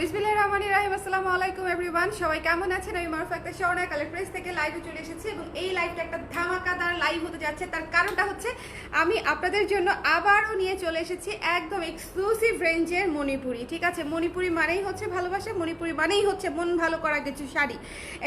বিসমিল্লাহির রহমানির রহিম। আসসালামু আলাইকুম এভরিওয়ান, সবাই কেমন আছেন? আমি মারুফা একটা স্বর্ণা কালার প্রেস থেকে লাইভে চলে এসেছি এবং এই লাইভটা একটা ধামাকাদার লাইভ হতে যাচ্ছে। তার কারণটা হচ্ছে আমি আপনাদের জন্য আবারও নিয়ে চলে এসেছি একদম এক্সক্লুসিভ রেঞ্জের মণিপুরি। ঠিক আছে, মণিপুরি মানেই হচ্ছে ভালোবাসা, মণিপুরি মানেই হচ্ছে মন ভালো করা কিছু শাড়ি।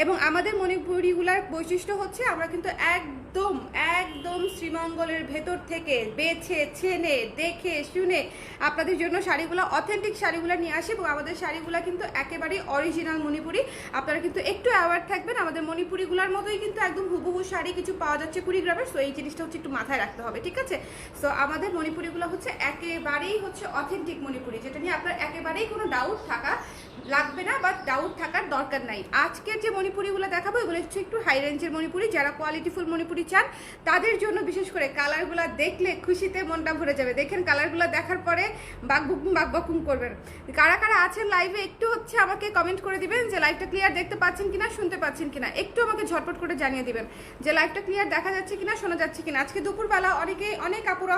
এবং আমাদের মণিপুরিগুলার বৈশিষ্ট্য হচ্ছে আমরা কিন্তু একদম একদম শ্রীমঙ্গলের ভেতর থেকে বেছে ছেনে দেখে শুনে আপনাদের জন্য শাড়িগুলো, অথেন্টিক শাড়িগুলো নিয়ে আসি এবং আমাদের শাড়িগুলো কিন্তু একেবারেই অরিজিনাল মণিপুরি। আপনারা কিন্তু একটু অ্যাওয়ার্ড থাকবেন, আমাদের মণিপুরিগুলোর মতোই কিন্তু একদম হুবহু শাড়ি কিছু পাওয়া যাচ্ছে কুড়িগ্রামের। সো এই জিনিসটা হচ্ছে একটু মাথায় রাখতে হবে, ঠিক আছে? সো আমাদের মণিপুরিগুলো হচ্ছে একেবারেই হচ্ছে অথেন্টিক মণিপুরি, যেটা নিয়ে আপনার একেবারেই কোনো ডাউট থাকা লাগবে না বা ডাউট থাকার দরকার নাই। আজকের যে মণিপুরিগুলো দেখাবো এগুলো হচ্ছে একটু হাই রেঞ্জের মণিপুরি। যারা কোয়ালিটিফুল মণিপুরি চান তাদের জন্য বিশেষ করে কালারগুলো দেখলে খুশিতে মনটা ভরে যাবে। দেখেন কালারগুলো দেখার পরে বাকবকুম করবেন। কারা কারা আছেন লাইভে একটু হচ্ছে আমাকে কমেন্ট করে দিবেন যে লাইভটা ক্লিয়ার দেখতে পাচ্ছেন কিনা, শুনতে পাচ্ছেন কিনা, একটু আমাকে ঝটপট করে জানিয়ে দিবেন যে লাইভটা ক্লিয়ার দেখা যাচ্ছে কিনা, শোনা যাচ্ছে কিনা। আজকে দুপুরবেলা অনেক আপুরা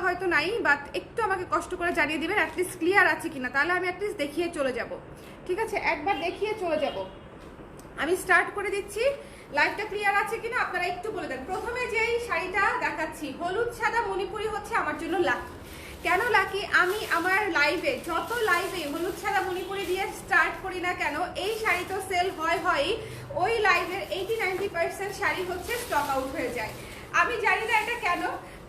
হয়তো নাই, বাট একটু আমাকে কষ্ট করে জানিয়ে দিবেন অ্যাটলিস্ট ক্লিয়ার আছে কিনা, তাহলে আমি অ্যাটলিস্ট দেখিয়ে চলে যাব। ঠিক আছে, একবার দেখিয়ে চলে যাব। আমি স্টার্ট করে দিচ্ছি, লাইভটা ক্লিয়ার আছে কিনা আপনারা একটু বলে দেন। প্রথমে যেই শাড়িটা দেখাচ্ছি হলুদ সাদা মণিপুরি হচ্ছে আমার জন্য লাকি। কেন লাকি? আমি আমার লাইভে যত লাইভে হলুদ সাদা মণিপুরি দিয়ে স্টার্ট করি না কেন, এই শাড়ি তো সেল হয়, ওই লাইভের 80-90% শাড়ি হচ্ছে স্টক আউট হয়ে যায়। আমি জানি না এটা কেন,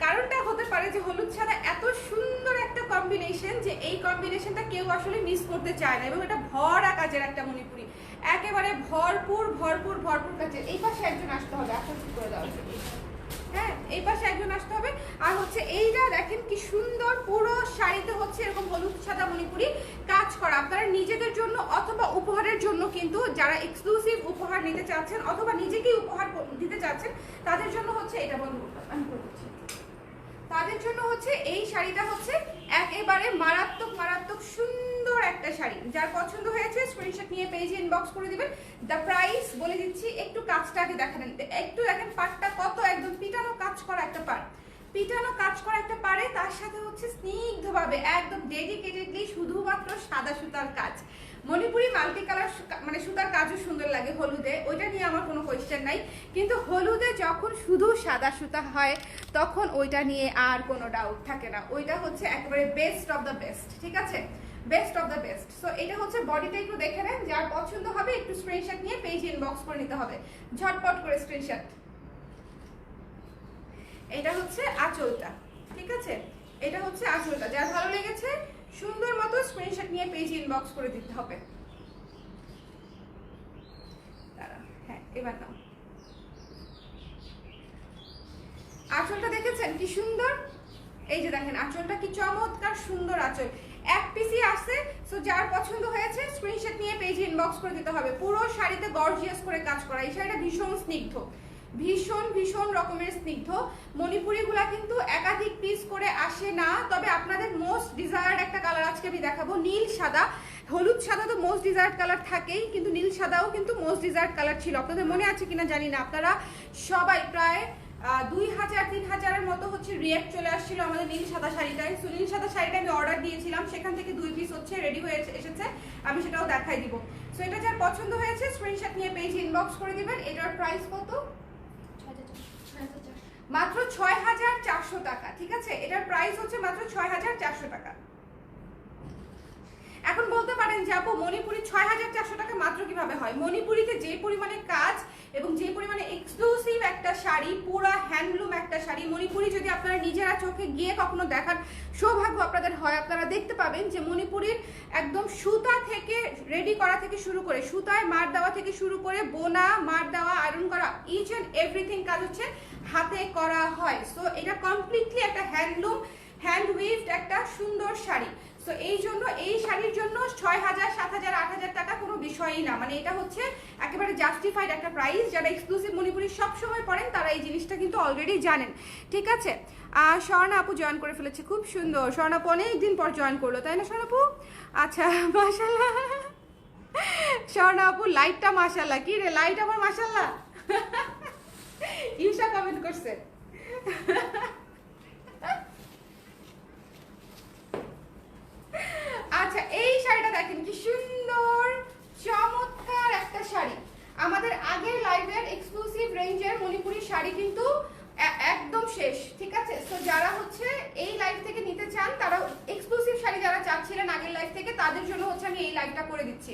কারণটা হতে পারে যে হলুদ সাদা এত সুন্দর একটা কম্বিনেশন যে এই কম্বিনেশনটা কেউ আসলে মিস করতে চায় না। এবং এটা ভরা কাজের একটা মণিপুরি, একেবারে ভরপুর ভরপুর ভরপুর কাজের। এই পাশে একজন আসতে হবে, আসলে ঠিক করে দেওয়া উচিত। হ্যাঁ, এই পাশে একজন আসতে হবে। আর হচ্ছে এইটা দেখেন কি সুন্দর, পুরো শাড়িতে হচ্ছে এরকম হলুদ সাদা মণিপুরি কাজ করা। আপনারা নিজেদের জন্য অথবা উপহারের জন্য, কিন্তু যারা এক্সক্লুসিভ উপহার নিতে চাচ্ছেন অথবা নিজেকেই উপহার দিতে চাচ্ছেন তাদের জন্য হচ্ছে এটা বন্ধ করছি। তাদের জন্য হচ্ছে এই শাড়িটা হচ্ছে একেবারে মারাত্মক মারাত্মক সুন্দর একটা শাড়ি। যার পছন্দ হয়েছে স্ক্রিনশট নিয়ে পেজে ইনবক্স করে দিবেন। দ্য প্রাইস বলে দিচ্ছি, একটু কাজটাকে দেখেন, একটু দেখেন পাটটা কত একদম পিটানো কাজ করা একটা পাট, পিটানো কাজ করা একটা পারে, তার সাথে হচ্ছে স্নিগ্ধভাবে একদম ডেডিকেটেডলি শুধুমাত্র সাদা সুতার কাজ। মণিপুরি মাল্টি কালার মানে সুতার কাজও সুন্দর লাগে হলুদে, ওইটা নিয়ে আমার কোনো কোয়েশ্চেন নাই। কিন্তু হলুদে যখন শুধু সাদা সুতা হয় তখন ওইটা নিয়ে আর কোনো ডাউট থাকে না, ওইটা হচ্ছে একেবারে বেস্ট অফ দ্য বেস্ট। ঠিক আছে, best of the best. So এটা হচ্ছে বডিটা একটু দেখে নেন, যার পছন্দ হবে একটু স্ক্রিনশট নিয়ে পেজে ইনবক্স করে নিতে হবে, ঝটপট করে স্ক্রিনশট। এটা হচ্ছে আঁচলটা, ঠিক আছে, এটা হচ্ছে আঁচলটা। যার ভালো লেগেছে সুন্দর মতো স্ক্রিনশট নিয়ে পেজ ইনবক্স করে দিতে হবে। হ্যাঁ, এবার নাও। আঁচলটা দেখেছেন কি সুন্দর? এই যে দেখেন আঁচলটা কি চমৎকার সুন্দর আঁচল, এক পিসি আসছে। সো যার পছন্দ হয়েছে স্ক্রিনশট নিয়ে পেজে ইনবক্স করে দিতে হবে। পুরো শাড়িতে গর্জিয়াস করে কাজ করা। এই শাড়িটা ভীষণ স্নিগ্ধ, ভীষণ ভীষণ রকমের স্নিগ্ধ। মণিপুরিগুলা কিন্তু একাধিক পিস করে আসে না, তবে আপনাদের মোস্ট ডিজায়ার্ড একটা কালার আজকে আমি দেখাবো, নীল সাদা। হলুদ সাদা তো মোস্ট ডিজায়ার্ড কালার থাকেই, কিন্তু নীল সাদাও কিন্তু মোস্ট ডিজায়ার্ড কালার ছিল। আপনাদের মনে আছে কিনা জানি না, আপনারা সবাই প্রায় 2000-3000-এর মতো হচ্ছে রিয়েক্ট চলে আসছিল আমাদের নীল সাদা শাড়িটায়। সো নীল সাদা শাড়িটা আমি অর্ডার দিয়েছিলাম, সেখান থেকে 2 পিস হচ্ছে রেডি হয়ে এসেছে, আমি সেটাও দেখাই দিব। সো এটা যার পছন্দ হয়েছে স্ক্রিনশট নিয়ে পেজে ইনবক্স করে দিবেন। এটার প্রাইস কত? মাত্র 6400 টাকা। ঠিক আছে, এটার প্রাইস হচ্ছে মাত্র 6400 টাকা। এখন বলতে পারেন যে আপু মণিপুরি 6400 টাকা মাত্র কিভাবে হয়? মণিপুরিতে যে পরিমাণে কাজ এবং যে পরিমাণে এক্সক্লুসিভ একটা শাড়ি, পুরা হ্যান্ডলুম একটা শাড়ি, মণিপুরি যদি আপনারা নিজেরা চোখে গিয়ে কখনো দেখার সৌভাগ্য আপনাদের হয়, আপনারা দেখতে পাবেন যে মণিপুরির একদম সুতা থেকে রেডি করা থেকে শুরু করে, সুতায় মার দেওয়া থেকে শুরু করে বোনা, মার দেওয়া, আয়রন করা, ইচ অ্যান্ড এভরিথিং কাজ হচ্ছে হাতে করা হয়। সো এটা কমপ্লিটলি একটা হ্যান্ডলুম, হ্যান্ড উইভড একটা সুন্দর শাড়ি। সো এই জন্য এই শাড়ির জন্য 6000, 7000, 8000 টাকা কোনো বিষয়ই না, মানে এটা হচ্ছে একেবারে জাস্টিফাইড একটা প্রাইস। যারা এক্সক্লুসিভ মণিপুরি সবসময় পড়েন তারা এই জিনিসটা কিন্তু অলরেডি জানেন। ঠিক আছে, স্বর্ণা আপু জয়েন করে ফেলেছে, খুব সুন্দর। স্বর্ণা আপু অনেকদিন পর জয়েন করলো, তাই না স্বর্ণা আপু? আচ্ছা, মাশাআল্লাহ স্বর্ণা আপু, লাইটটা মাশাআল্লাহ। কি রে, লাইট আমার মাশাআল্লাহ ইউসা কমেন্ট করছে আচ্ছা, এই শাড়িটা দেখেন কি সুন্দর চমৎকার একটা শাড়ি। আমাদের আগের লাইভের এক্সক্লুসিভ রেঞ্জের মণিপুরি শাড়ি কিন্তু একদম শেষ, ঠিক আছে? সো যারা হচ্ছে এই লাইভ থেকে নিতে চান, তারা এক্সক্লুসিভ শাড়ি যারা চাচ্ছিলেন আগের লাইভ থেকে, তাদের জন্য হচ্ছে আমি এই লাইভটা করে দিচ্ছি।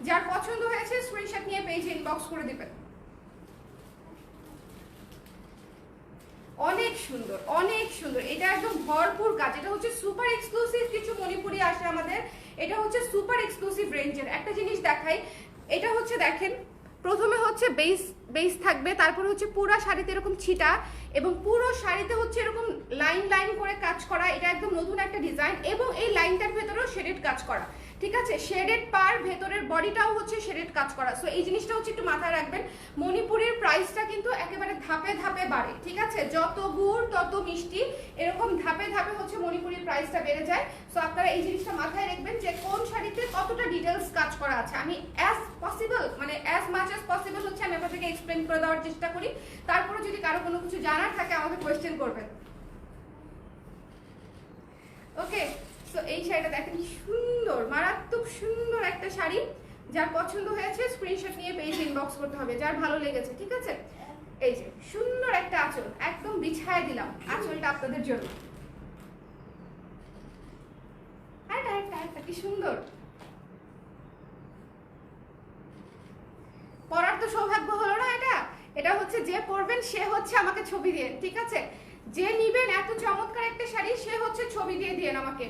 যার পছন্দ হয়েছে স্ক্রিনশট নিয়ে পেজে ইনবক্স করে দিবেন। অনেক সুন্দর, অনেক সুন্দর, এটা একদম ভরপুর কাজ। এটা হচ্ছে সুপার এক্সক্লুসিভ কিছু মণিপুরি আসে আমাদের, এটা হচ্ছে সুপার এক্সক্লুসিভ রেঞ্জের। একটা জিনিস দেখাই, এটা হচ্ছে দেখেন প্রথমে হচ্ছে বেস থাকবে, তারপর হচ্ছে পুরো শাড়িতে এরকম ছিটা এবং পুরো শাড়িতে হচ্ছে এরকম লাইন লাইন করে কাজ করা। এটা একদম নতুন একটা ডিজাইন এবং এই লাইনটার ভেতরেও শেডেড কাজ করা, ঠিক আছে? শেডেড পার, ভেতরের বডিটাও হচ্ছে শেডেড কাজ করা। সো এই জিনিসটা হচ্ছে একটু মাথায় রাখবেন। মণিপুরের প্রাইসটা কিন্তু একেবারে ধাপে ধাপে বাড়ে, ঠিক আছে? যত গুড় তত মিষ্টি, এরকম ধাপে ধাপে হচ্ছে মণিপুরের প্রাইসটা বেড়ে যায়। সো আপনারা এই জিনিসটা মাথায় রাখবেন যে কোন শাড়িতে কতটা ডিটেলস কাজ করা আছে। আমি অ্যাজ পসিবল, মানে অ্যাজ মাচ অ্যাজ পসিবল হচ্ছে আমি আপনাদেরকে এক্সপ্লেন করে দেওয়ার চেষ্টা করি। তারপরে যদি কারো কোনো কিছু জানার থাকে আমাকে কোয়েশ্চেন করবেন, ওকে? সো এই শাড়িটা দেখেন কি সুন্দর, মারাত্মক সুন্দর একটা শাড়ি। যার পছন্দ হয়েছে স্ক্রিনশট নিয়ে পেজ ইনবক্স করতে হবে, যার ভালো লেগেছে, ঠিক আছে? এই যে সুন্দর একটা আঁচল, একদম বিছায় দিলাম আঁচলটা আপনাদের জন্য। কি সুন্দর, পরার তো সৌভাগ্য হলো না এটা। এটা হচ্ছে যে পরবেন সে হচ্ছে আমাকে ছবি দিয়ে, ঠিক আছে? যে নিবেন এত চমৎকার একটা শাড়ি সে হচ্ছে ছবি দিয়ে দিয়েন আমাকে।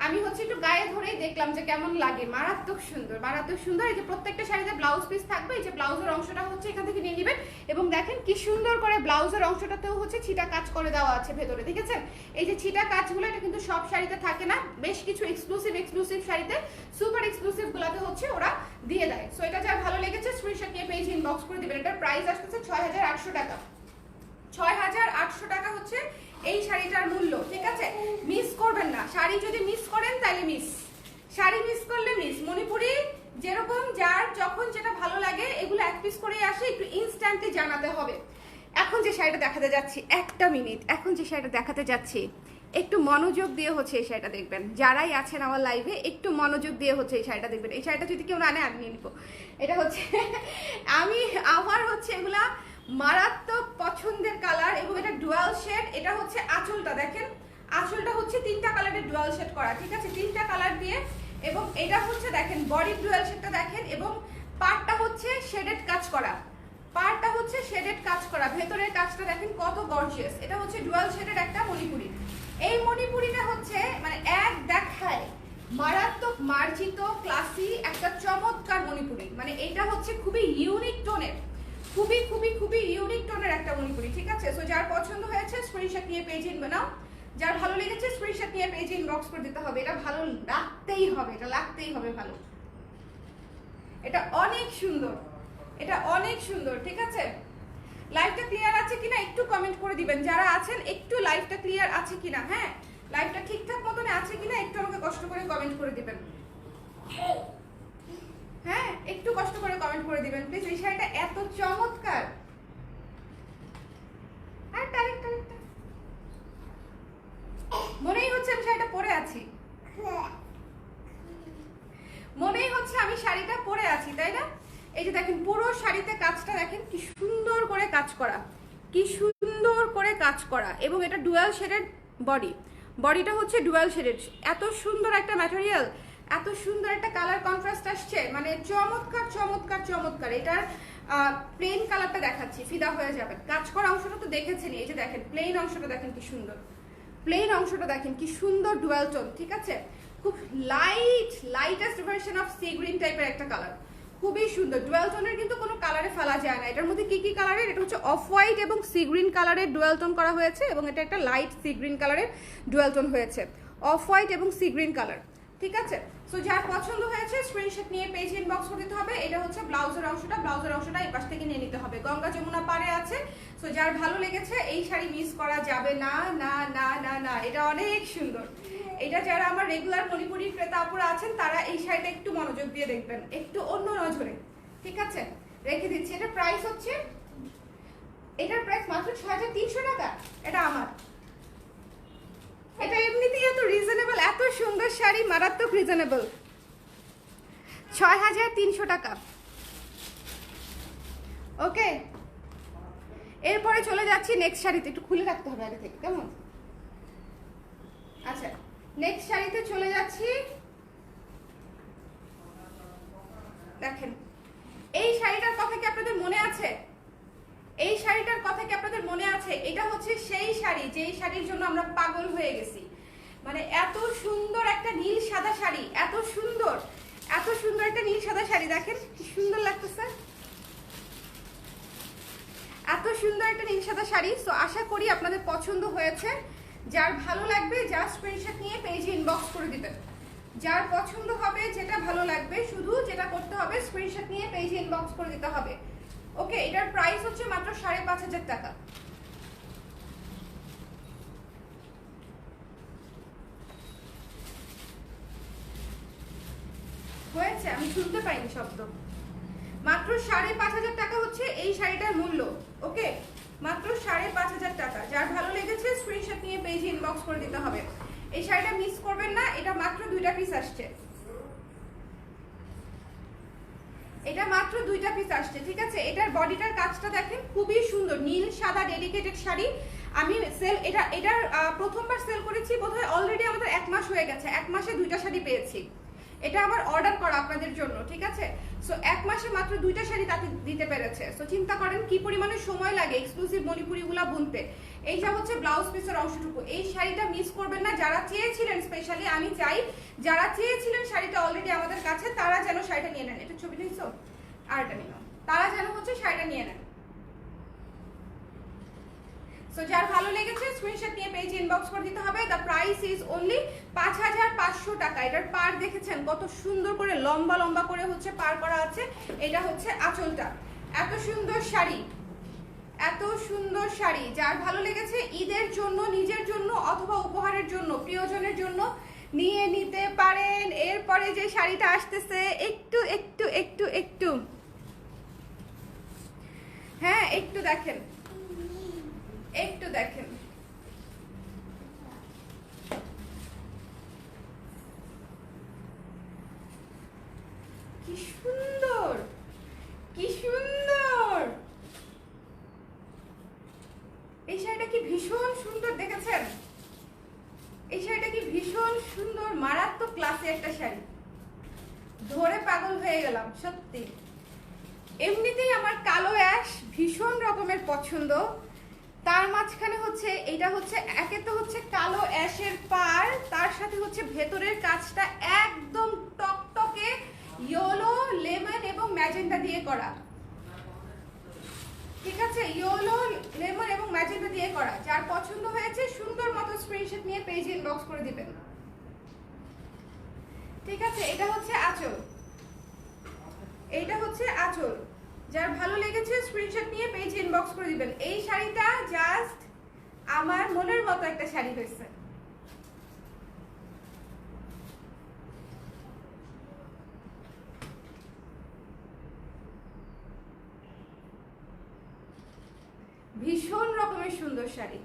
আমি হচ্ছে একটু গায়ে ধরেই দেখলাম যে কেমন লাগে। মারাত্মক সুন্দর, মারাত্মক সুন্দর। এই যে প্রত্যেকটা শাড়িতে ব্লাউজ পিস থাকবে, এই যে ব্লাউজের অংশটা হচ্ছে এখান থেকে নিয়ে নেবেন এবং দেখেন কি সুন্দর করে ব্লাউজের অংশটাতেও হচ্ছে ছিটা কাজ করে দেওয়া আছে ভেতরে, ঠিক আছে? এই যে ছিটা কাজগুলো এটা কিন্তু সব শাড়িতে থাকে না, বেশ কিছু এক্সক্লুসিভ শাড়িতে, সুপার এক্সক্লুসিভ গুলাতে হচ্ছে ওরা দিয়ে দেয়। সো এটা যার ভালো লেগেছে স্ক্রিনশট নিয়ে পেজ ইনবক্স করে দিবেন। এটার প্রাইস আসছে ৬৮০০ টাকা। ৬৮০০ টাকা হচ্ছে এই শাড়িটার মূল্য, ঠিক আছে? মিস করবেন না, শাড়ি যদি মিস করেন তাহলে মিস, শাড়ি মিস করলে মিস। মণিপুরি যেরকম যার যখন যেটা ভালো লাগে এগুলো এক পিস করেই আসে, একটু ইনস্ট্যান্টলি জানাতে হবে। এখন যে শাড়িটা দেখাতে যাচ্ছি, একটা মিনিট, এখন যে শাড়িটা দেখাতে যাচ্ছি একটু মনোযোগ দিয়ে হচ্ছে এই শাড়িটা দেখবেন। যারাই আছেন আমার লাইভে একটু মনোযোগ দিয়ে হচ্ছে এই শাড়িটা দেখবেন। এই শাড়িটা যদি কেউ না নেয় আমি নিয়ে নিবো। এটা হচ্ছে আমার হচ্ছে এগুলা মারাত্মক পছন্দের কালার এবং এটা ডুয়াল শেড। এটা হচ্ছে আঁচলটা দেখেন, আঁচলটা হচ্ছে 3টা কালারের ডুয়াল শেড করা, ঠিক আছে? 3টা কালার দিয়ে। এবং এটা হচ্ছে দেখেন বডি ডুয়াল শেডটা দেখেন এবং পার্টটা হচ্ছে শেডেড কাজ করা, পার্টটা হচ্ছে শেডেড কাজ করা। ভেতরের কাজটা দেখেন কত গর্জিয়াস। এটা হচ্ছে ডুয়াল শেডের একটা মণিপুরি। এই মণিপুরিটা হচ্ছে মানে এক দেখায় মারাত্মক মার্জিত ক্লাসি একটা চমৎকার মণিপুরি। মানে এটা হচ্ছে খুবই ইউনিক টোনের, খুবই খুবই খুবই ইউনিক টোনের একটা মণিপুরি, ঠিক আছে? সো যার পছন্দ হয়েছে স্ক্রিনশট নিয়ে পেজ বানাও, যার ভালো লেগেছে স্ক্রিনশট নিয়ে পেজ ইনবক্স করে দিতে হবে। এটা ভালো লাগতেই হবে, এটা লাগতেই হবে ভালো। এটা অনেক সুন্দর, এটা অনেক সুন্দর, ঠিক আছে? লাইভটা ক্লিয়ার আছে কিনা একটু কমেন্ট করে দিবেন যারা আছেন, একটু লাইভটা ক্লিয়ার আছে কিনা, হ্যাঁ লাইভটা ঠিকঠাক মতন আছে কিনা একটু আমাকে কষ্ট করে কমেন্ট করে দিবেন। হ্যাঁ একটু কষ্ট করে কমেন্ট করে দিবেন প্লিজ। এই শাড়িটা এত চমৎকার। মনেই হচ্ছে আমি শাড়িটা পরে আছি, মনেই হচ্ছে আমি শাড়িটা পরে আছি, তাই না? এই যে দেখেন পুরো শাড়িতে কাজটা দেখেন কি সুন্দর করে কাজ করা, কি সুন্দর করে কাজ করা। এবং এটা ডুয়াল শেডেড বডি, বডিটা হচ্ছে ডুয়াল শেডেড। এত সুন্দর একটা ম্যাটেরিয়াল, এত সুন্দর একটা কালার কন্ট্রাস্ট আসছে, মানে চমৎকার চমৎকার চমৎকার। এটার প্লেন কালারটা দেখাচ্ছি, ফিদা হয়ে যাবে। কাজ করা অংশটা তো দেখেছেন, এই যে দেখেন প্লেন অংশটা দেখেন কি সুন্দর, প্লেন অংশটা দেখেন কি সুন্দর ডুয়াল টোন, ঠিক আছে? খুব lightest version of sea green টাইপের একটা কালার, খুবই সুন্দর। ডুয়াল টোনের কিন্তু কোনো কালারে ফেলা যায় না। এটার মধ্যে কি কি কালারের, এটা হচ্ছে অফ হোয়াইট এবং সি গ্রিন কালারের ডুয়াল টোন করা হয়েছে এবং এটা একটা লাইট সি গ্রিন কালারের ডুয়াল টোন হয়েছে, অফ হোয়াইট এবং সি গ্রিন কালার, ঠিক আছে? সো যার পছন্দ হয়েছে স্ক্রিনশট নিয়ে পেজ ইনবক্স করে দিতে হবে। এটা হচ্ছে ব্লাউজের অংশটা, ব্লাউজের অংশটা এই পাশ থেকে নিয়ে নিতে হবে। গঙ্গা যমুনা পাড়ে আছে। সো যার ভালো লেগেছে এই শাড়ি মিস করা যাবে না, না না না না। এটা অনেক সুন্দর। এটা যারা আমার রেগুলার মণিপুরি ক্রেতা আপুরা আছেন তারা এই শাড়িটা একটু মনোযোগ দিয়ে দেখবেন, একটু অন্য নজরে, ঠিক আছে? রেখে দিচ্ছি। এটা প্রাইস হচ্ছে, এটার প্রাইস মাত্র ৬৩০০ টাকা। এটা আমার, এটা এমনিতেই এত রিজনেবল, এত সুন্দর শাড়ি, মারাত্মক রিজনেবল। 6300 টাকা। ওকে, এরপরে চলে যাচ্ছি নেক্সট শাড়িতে। একটু খুলে রাখতে হবে আগে থেকে, কেমন? আচ্ছা, নেক্সট শাড়িতে চলে যাচ্ছি। দেখেন, এই শাড়িটার কথা কি আপনাদের মনে আছে? এই শাড়িটার কথা কি আপনাদের মনে আছে? এটা হচ্ছে সেই শাড়ি যেই শাড়ির জন্য আমরা পাগল হয়ে গেছি। মানে এত সুন্দর একটা নীল সাদা শাড়ি, এত সুন্দর একটা নীল সাদা শাড়ি। দেখেন কি সুন্দর লাগতেছে, এত সুন্দর একটা নীল সাদা শাড়ি। সো আশা করি আপনাদের পছন্দ হয়েছে। যার ভালো লাগবে জাস্ট স্ক্রিনশট নিয়ে পেজে ইনবক্স করে দিবেন। যার পছন্দ হবে, যেটা ভালো লাগবে, শুধু যেটা করতে হবে স্ক্রিনশট নিয়ে পেজে ইনবক্স করে দিতে হবে। ওকে, এটার প্রাইস হচ্ছে মাত্র 5500 টাকা। হয়েছে, আমি শুনতে পাইনি শব্দ। মাত্র 5500 টাকা হচ্ছে এই শাড়িটার মূল্য। ওকে, মাত্র 5500 টাকা। যার ভালো লেগেছে স্ক্রিনশট নিয়ে পেজে ইনবক্স করে দিতে হবে। এই শাড়িটা মিস করবেন না। এটা মাত্র 2টা পিস আসছে, এটা মাত্র 2টা পিস আসছে, ঠিক আছে? এটার বডিটার কাজটা দেখেন, খুবই সুন্দর নীল সাদা ডেডিকেটেড শাড়ি। আমি এটার প্রথমবার সেল করেছি বোধহয়, অলরেডি আমাদের 1 মাস হয়ে গেছে। 1 মাসে 2টা শাড়ি পেয়েছি। এটা আমার অর্ডার করা আপনাদের জন্য, ঠিক আছে? সো 1 মাসে মাত্র 2টা শাড়ি তাতে দিতে পেরেছে। সো চিন্তা করেন কি পরিমাণে সময় লাগে এক্সক্লুসিভ মণিপুরিগুলা বুনতে। এইটা হচ্ছে ব্লাউজ পিসের অংশটুকু। এই শাড়িটা মিস করবেন না। যারা চেয়েছিলেন, স্পেশালি আমি চাই যারা চেয়েছিলেন শাড়িটা অলরেডি আমাদের কাছে, তারা যেন শাড়িটা নিয়ে নেন। এটা ছবি নিয়েছো, আর এটা নিও, তারা যেন হচ্ছে শাড়িটা নিয়ে নেন। সো যার ভালো লেগেছে স্ক্রিনশট নিয়ে পেজে ইনবক্স করে দিতে হবে। দ্য প্রাইস ইজ অনলি 5500 টাকা। এটার পার দেখেছেন কত সুন্দর করে লম্বা লম্বা করে হচ্ছে পার করা আছে। এটা হচ্ছে আঁচলটা। এত সুন্দর শাড়ি, এত সুন্দর শাড়ি। যার ভালো লেগেছে ঈদের জন্য, নিজের জন্য অথবা উপহারের জন্য, প্রিয়জনের জন্য নিয়ে নিতে পারেন। এরপরে যে শাড়িটা আসতেছে, একটু একটু একটু একটু হ্যাঁ একটু দেখেন, একটু দেখেন, কি সুন্দর, কি সুন্দর। এই শাড়িটা কি ভীষণ সুন্দর, দেখেছেন? এই শাড়িটা কি ভীষণ সুন্দর, মারাত্মক ক্লাসে একটা শাড়ি। ধরে পাগল হয়ে গেলাম সত্যি। এমনিতেই আমার কালো অ্যাশ ভীষণ রকমের পছন্দ, তার মাঝখানে হচ্ছে এটা হচ্ছে একে তো হচ্ছে কালো অ্যাশের পার, তার সাথে হচ্ছে ভেতরের কাজটা একদম টকটকে ইয়েলো, লেমন এবং ম্যাজেন্টা দিয়ে করা, ঠিক আছে? ইয়েলো, লেমন এবং ম্যাজেন্টা দিয়ে করা। যার পছন্দ হয়েছে সুন্দর মতো স্ক্রিনশট নিয়ে পেজে ইনবক্স করে দিবেন, ঠিক আছে? এটা হচ্ছে আঁচল, এইটা হচ্ছে আঁচল। যার ভালো লেগেছে স্ক্রিনশট নিয়ে পেজ ইনবক্স করে দিবেন। এই শাড়িটা জাস্ট আমার মনের মতো একটা শাড়ি হয়েছে। ভীষণ রকমের সুন্দর শাড়ি,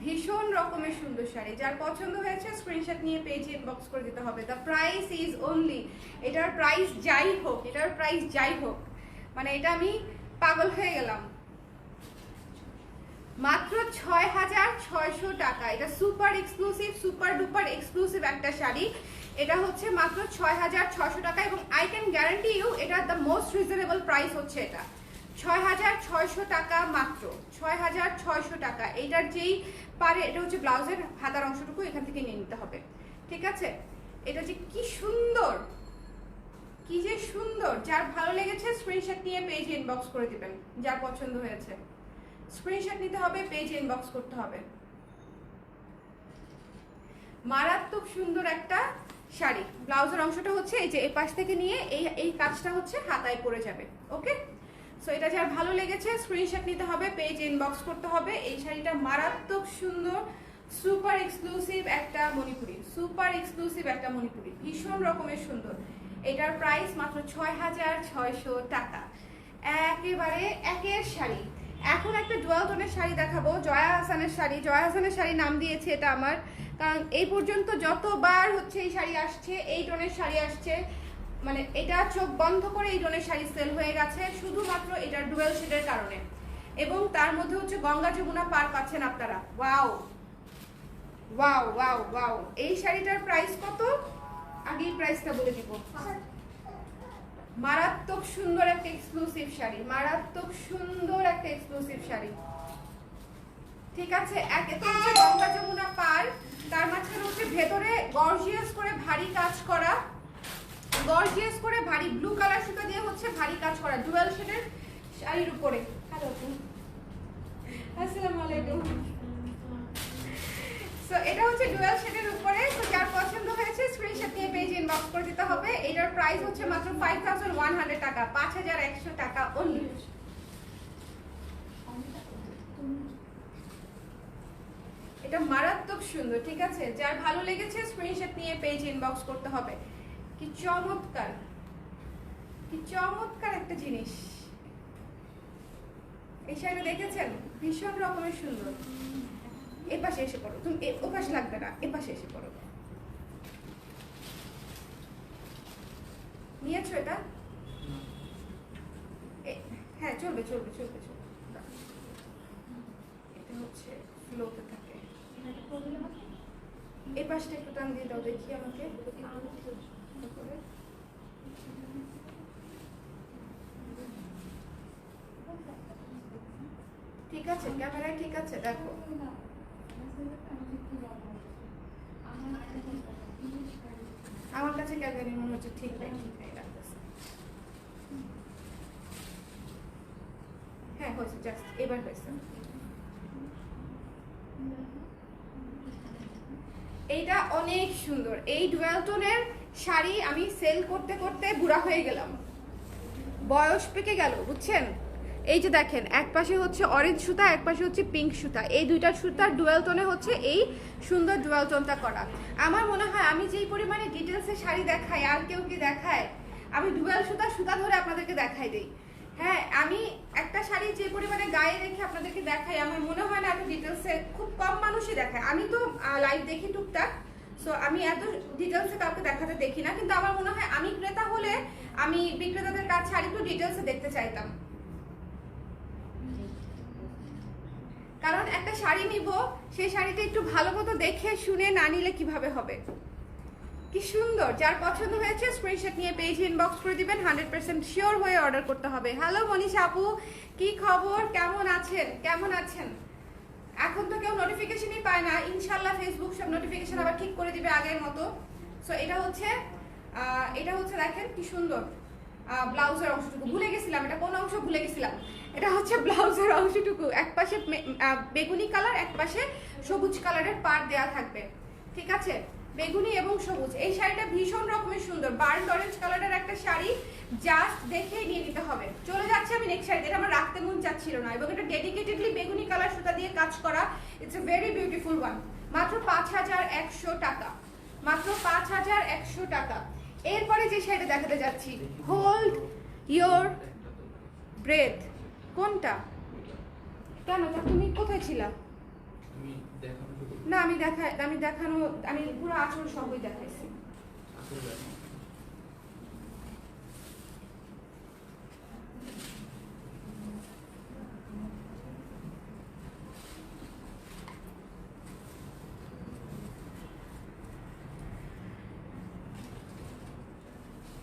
ভীষণ রকমের সুন্দর শাড়ি। যার পছন্দ হয়েছে স্ক্রিনশট নিয়ে পেজে ইনবক্স করে দিতে হবে। দ্য প্রাইস ইজ অনলি, এটার প্রাইস যাই হোক, এটার প্রাইস যাই হোক, মানে এটা আমি পাগল হয়ে গেলাম, মাত্র 6600 টাকা। এটা super exclusive, super duper exclusive একটা শাড়ি। এটা হচ্ছে মাত্র 6600 টাকা এবং আই ক্যান গ্যারান্টি ইউ এটা দ্য মোস্ট রিজনেবল প্রাইস হচ্ছে এটা 6600 টাকা, মাত্র 6600 টাকা। এটার যেই পারে, এটা হচ্ছে ব্লাউজের হাতার অংশটুকু এখান থেকে নিয়ে নিতে হবে, ঠিক আছে? এটা যে কি সুন্দর, কি যে সুন্দর। যার ভালো লেগেছে স্ক্রিনশট নিয়ে পেজে ইনবক্স করে দিবেন। যার পছন্দ হয়েছে স্ক্রিনশট নিতে হবে, পেজে ইনবক্স করতে হবে। মারাত্মক সুন্দর একটা শাড়ি। ব্লাউজের অংশটা হচ্ছে এই যে এই পাশ থেকে নিয়ে এই কাজটা হচ্ছে হাতায় পড়ে যাবে। ওকে, সো এটা যার ভালো লেগেছে স্ক্রিনশট নিতে হবে, পেজে ইনবক্স করতে হবে। এই শাড়িটা মারাত্মক সুন্দর, সুপার এক্সক্লুসিভ একটা মণিপুরি, সুপার এক্সক্লুসিভ একটা মণিপুরি, ভীষণ রকমের সুন্দর। এটার প্রাইস মাত্র 6600 টাকা। একেবারে একের শাড়ি। এখন একটা ডুয়াল টোনের শাড়ি দেখাবো, জয়া হাসানের শাড়ি। জয়া হাসানের শাড়ি নাম দিয়েছে এটা আমার, কারণ এই পর্যন্ত যতবার হচ্ছে এই শাড়ি আসছে, এই টোনের শাড়ি আসছে, মানে এটা চোখ বন্ধ করে এই ধরনের শাড়ি সেল হয়ে গেছে শুধুমাত্র এটার ডুয়েল শেডের কারণে। এবং তার মধ্যে হচ্ছে গঙ্গা যমুনা পার পাচ্ছেন আপনারা। Wow wow wow wow. এই শাড়িটার প্রাইস কত? আগেই প্রাইসটা বলে দিব। মারাত্মক সুন্দর একটা এক্সক্লুসিভ শাড়ি, মারাত্মক সুন্দর একটা এক্সক্লুসিভ শাড়ি। ঠিক আছে, একে তো হচ্ছে গঙ্গা যমুনা পার, তার মাঝখানে হচ্ছে ভেতরে গর্জিয়াস করে ভারী কাজ করা, গর্জিয়াস করে ভারী ব্লু কালার সুতা দিয়ে হচ্ছে ভারী কাজ করা ডুয়াল শেডের শাড়ির উপরে। হ্যালো আসসালামু আলাইকুম। সো এটা হচ্ছে ডুয়াল শেডের উপরে। তো যার পছন্দ হয়েছে স্ক্রিনশট নিয়ে পেজ ইনবক্স করে দিতে হবে। এটার প্রাইস হচ্ছে মাত্র 5100 টাকা, 5100 টাকা অনলি। এটা মারাত্মক সুন্দর। ঠিক আছে, যার ভালো লেগেছে স্ক্রিনশট নিয়ে পেজ ইনবক্স করতে হবে। কি চমৎকার, কি চমৎকার একটা জিনিস। এই শাড়িটা দেখেছেন? ভীষণ রকমের সুন্দর। এই পাশে এসে পড়ো, তুমি ও পাশে লাগবে না, এ পাশে এসে পড়ো। নিয়েছো এটা? হ্যাঁ চলবে চলবে চলবে চলবে। এটা হচ্ছে ফ্লোতে থাকে। এই পাশটা একটু টান দিয়ে দাও দেখি আমাকে। ঠিক আছে, ক্যামেরায় ঠিক আছে, দেখো। আমার কাছে ক্যামেরা মনে হচ্ছে ঠিক নাই, ঠিক নাই লাগতেছে। হ্যাঁ হয়েছে, জাস্ট এবার হয়েছে। এইটা অনেক সুন্দর। এই ডুয়াল টোনের শাড়ি আমি সেল করতে করতে বুড়া হয়ে গেলাম, বয়স পেকে গেল, বুঝছেন? এই যে দেখেন, এক পাশে হচ্ছে অরেঞ্জ সুতা, এক পাশে হচ্ছে পিঙ্ক সুতা, এই দুইটা সুতার ডুয়াল টোনে হচ্ছে এই সুন্দর ডুয়াল টোনটা করা। আমার মনে হয় আমি যেই পরিমাণে ডিটেলসে শাড়ি দেখাই আর কেউ কি দেখায়? আমি ডুয়াল সুতা ধরে আপনাদেরকে দেখাই দেই। হ্যাঁ, আমি একটা শাড়ি যে পরিমাণে গায়ে রেখে আপনাদেরকে দেখাই, আমার মনে হয় না এত ডিটেলসে খুব কম মানুষই দেখায়। আমি তো লাইভ দেখি টুকটাক, সো আমি এত ডিটেলসে কাউকে দেখাতে দেখি না। কিন্তু আমার মনে হয় আমি ক্রেতা হলে আমি বিক্রেতাদের কাছে আর একটু ডিটেলসে দেখতে চাইতাম। কারণ একটা শাড়ি নিব, সেই শাড়িটা একটু ভালো মতো দেখে শুনে না নিলে কিভাবে হবে? কি সুন্দর। যার পছন্দ হয়েছে স্ক্রিনশট নিয়ে পেজ ইনবক্স করে দিবেন, 100% শিওর হয়ে অর্ডার করতে হবে। হ্যালো মনীষা আপু, কি খবর? কেমন আছেন? কেমন আছেন? এখন তো কেউ নোটিফিকেশনই পায় না, ইনশাল্লাহ ফেসবুক সব নোটিফিকেশন আবার ঠিক করে দিবে আগের মতো। সো এটা হচ্ছে দেখেন কি সুন্দর ব্লাউজের অংশটুকু। ভুলে গেছিলাম এটা কোন অংশ, ভুলে গেছিলাম। এটা হচ্ছে ব্লাউজের অংশটুকু, এক পাশে বেগুনি কালার, এক পাশে সবুজ কালারের পাড় দেওয়া থাকবে। ঠিক আছে, বেগুনি এবং সবুজ। এই শাড়িটা ভীষণ রকমের সুন্দর, বার্ন অরেঞ্জ কালারের একটা শাড়ি, জাস্ট দেখেই নিয়ে নিতে হবে। চলে যাচ্ছে আমি নেক্সট শাড়ি, এটা আমার রাখতে মন চাচ্ছিল না, এবং এটা ডেডিকেটেডলি বেগুনি কালার সুতা দিয়ে কাজ করা। It's a very beautiful one. মাত্র 5100 টাকা, মাত্র 5100 টাকা। এরপরে যে শাড়িটা দেখাতে যাচ্ছি, হোল্ড ইয়োর ব্রেথ। কোনটা? কেন, তুমি কোথায় ছিলা? না আমি দেখানো, আমি পুরো আঁচল সবই দেখাইছি।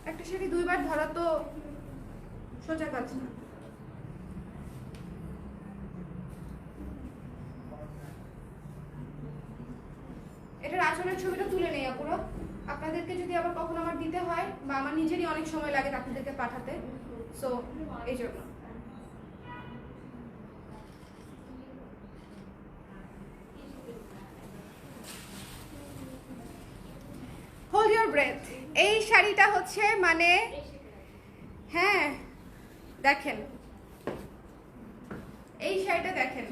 একটা শাড়ি দুইবার ধরা তো সোজা কাজ না। এটার আঁচলের ছবিটা তুলে নেই আপুরা, আপনাদেরকে যদি আবার কখনো আমার দিতে হয়, বা আমার নিজেরই অনেক সময় লাগে আপনাদেরকে পাঠাতে, সো এই জন্য। Hold your breath. এই শাড়িটা হচ্ছে মানে, হ্যাঁ দেখেন এই শাড়িটা দেখেন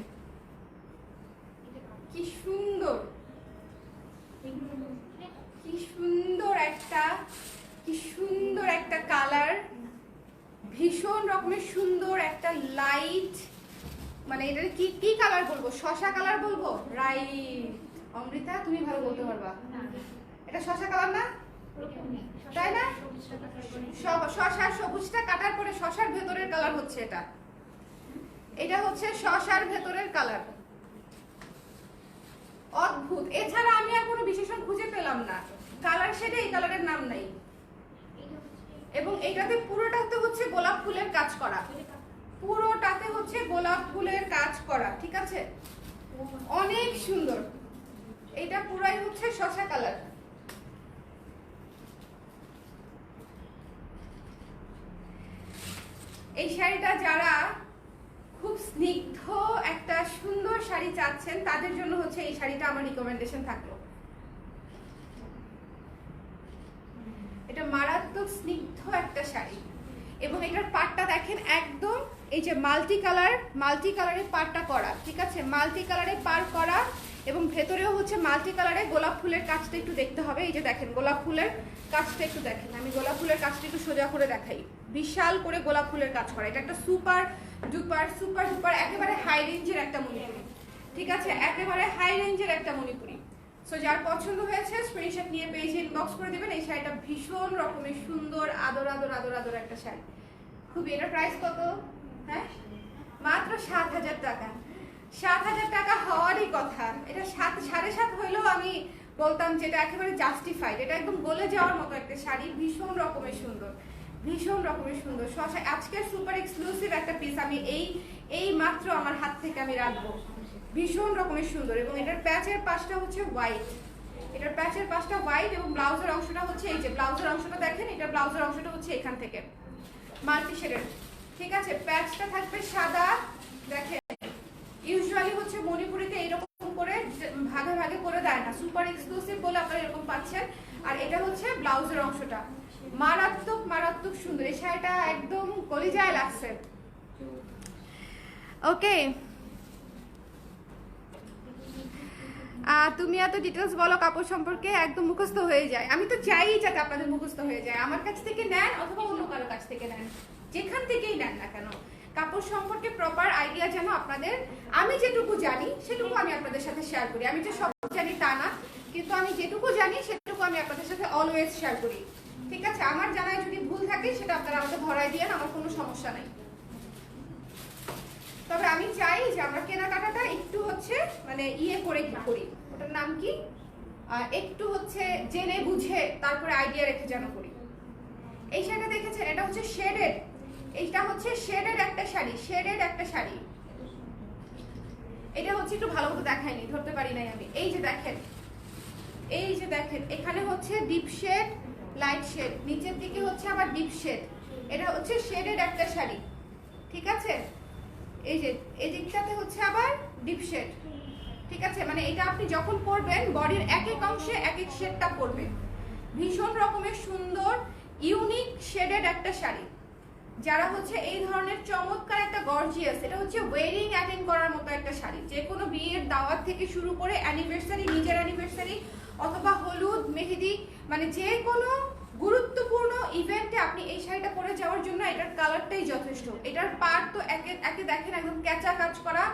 কি সুন্দর, কি সুন্দর একটা কালার, ভীষণ রকমের সুন্দর একটা লাইট, মানে এটা কি কালার বলবো, শসা কালার বলবো? রাইট, অমৃতা তুমি ভালো বলতে পারবা। এটা শসা কালার না? তাই না? শশার সবুজটা কাটার পরে শশার ভেতরের কালার হচ্ছে এটা। এটা হচ্ছে শশার ভেতরের কালার। অদ্ভুত। এছাড়া আমি আর কোনো বিশেষণ খুঁজে পেলাম না। কালার শেডে এই কালারের নাম নাই। এবং এটাতে পুরোটাতে হচ্ছে গোলাপ ফুলের কাজ করা, পুরোটাতে হচ্ছে গোলাপ ফুলের কাজ করা, ঠিক আছে? অনেক সুন্দর। এটা পুরাই হচ্ছে শশা কালার। এই শাড়িটা যারা খুব স্নিগ্ধ একটা সুন্দর শাড়ি চাচ্ছেন তাদের জন্য হচ্ছে এই শাড়িটা আমার রিকমেন্ডেশন থাকলো। এটা মারাত্মক স্নিগ্ধ একটা শাড়ি এবং এটার পাড়টা দেখেন একদম এই যে মাল্টি কালারের পাড়টা করা, ঠিক আছে? মাল্টি কালারে পাড় করা এবং ভেতরেও হচ্ছে মাল্টি কালারে গোলাপ ফুলের কাজটা একটু দেখতে হবে। এই যে দেখেন গোলাপ ফুলের কাজটা একটু দেখেন, আমি গোলাপ ফুলের কাজটা একটু সোজা করে দেখাই। বিশাল করে গোলাপ ফুলের কাজ করা। এটা একটা সুপার ডুপার একেবারে হাই রেঞ্জের একটা মণিপুরি, ঠিক আছে? একেবারে হাই রেঞ্জের একটা মণিপুরি। সো যার পছন্দ হয়েছে স্ক্রিনশট নিয়ে পেজে ইনবক্স করে দিবেন। এই শাড়িটা ভীষণ রকমের সুন্দর, আদর একটা শাড়ি। খুবই। এটার প্রাইস কত? হ্যাঁ, মাত্র 7,000 টাকা। 7,000 টাকা হওয়ারই কথা। এটা 7.5 হইলেও আমি বলতাম যে এটা একেবারে জাস্টিফাইড। এটা একদম গলে যাওয়ার মতো একটা শাড়ি, ভীষণ রকমের সুন্দর। আজকের সুপার এক্সক্লুসিভ একটা পিস আমি এই মাত্র আমার হাত থেকে আমি রাখবো। ভীষণ রকমের সুন্দর। এবং এটার প্যাচের পাশটা হচ্ছে হোয়াইট। এটার প্যাচের পাশটা হোয়াইট এবং ব্লাউজের অংশটা হচ্ছে এই যে ব্লাউজের অংশটা দেখেন, এটা ব্লাউজের অংশটা হচ্ছে এখান থেকে মাল্টি শেডের, ঠিক আছে? প্যাচটা থাকবে সাদা। দেখেন ইউজুয়ালি হচ্ছে মণিপুরিতে এরকম করে ভাগে করে দেয় না, সুপার এক্সক্লুসিভ বলে আপনারা এরকম পাচ্ছেন। আর এটা হচ্ছে ব্লাউজের অংশটা। মারাত্মক সুন্দর। এই শাড়িটা একদম কলিজায় লাগছে। ওকে, তুমি এত ডিটেলস বলো কাপড় সম্পর্কে, একদম মুখস্থ হয়ে যায়। আমি তো চাই যাতে আপনাদের মুখস্থ হয়ে যায়। আমার কাছ থেকে নেন অথবা অন্য কারো কাছ থেকে নেন, যেখান থেকেই নেন না কেন, কাপড় সম্পর্কে প্রপার আইডিয়া যেন আপনাদের, আমি যেটুকু জানি সেটুকু আমি আপনাদের সাথে শেয়ার করি। আমি যে সব জানি তা না, কিন্তু আমি যেটুকু জানি সেটুকু আমি আপনাদের সাথে অলওয়েজ শেয়ার করি, ঠিক আছে? আমার জানায় যদি ভুল থাকে সেটা আপনারা আমাকে ধরাই দিয়েন, আমার কোনো সমস্যা নাই। তবে আমি চাই যে আমরা কেনাকাটাটা একটু হচ্ছে মানে করে করি, ওটার নাম কি, একটু হচ্ছে জেনে বুঝে তারপরে আইডিয়া রেখে যেন করি। এই শাড়িটা দেখেছেন, এটা হচ্ছে শেডেড। এইটা হচ্ছে শেডেড একটা শাড়ি। এটা হচ্ছে একটু ভালো মতো দেখাইনি, ধরতে পারি নাই আমি। এই যে দেখেন এখানে হচ্ছে ডিপ শেড, লাইট শেড, নিচের দিকে হচ্ছে আবার ডিপ শেড। এটা হচ্ছে শেডেড একটা শাড়ি, ঠিক আছে? এই যে এই দিকটাতে হচ্ছে আবার ডিপ শেড, ঠিক আছে? মানে এটা আপনি যখন পরবেন বডির এক অংশে এক শেডটা পরবে। ভীষণ রকমের সুন্দর ইউনিক শেডেড একটা শাড়ি। যারা হচ্ছে এই ধরনের চমৎকার একটা গর্জিয়াস, এটা হচ্ছে ওয়েডিং অ্যাটেন্ড করার মতো একটা শাড়ি। যে কোনো বিয়ের দাওয়াত থেকে শুরু করে অ্যানিভার্সারি, নিজের অ্যানিভার্সারি অথবা হলুদ মেহেদি, মানে যে কোনো গুরুত্বপূর্ণ ইভেন্টে আপনি এই শাড়িটা পরে যাওয়ার জন্য এটার কালারটাই যথেষ্ট। এটার পাড় তো একে দেখেন একদম ক্যাচা কাজ করা,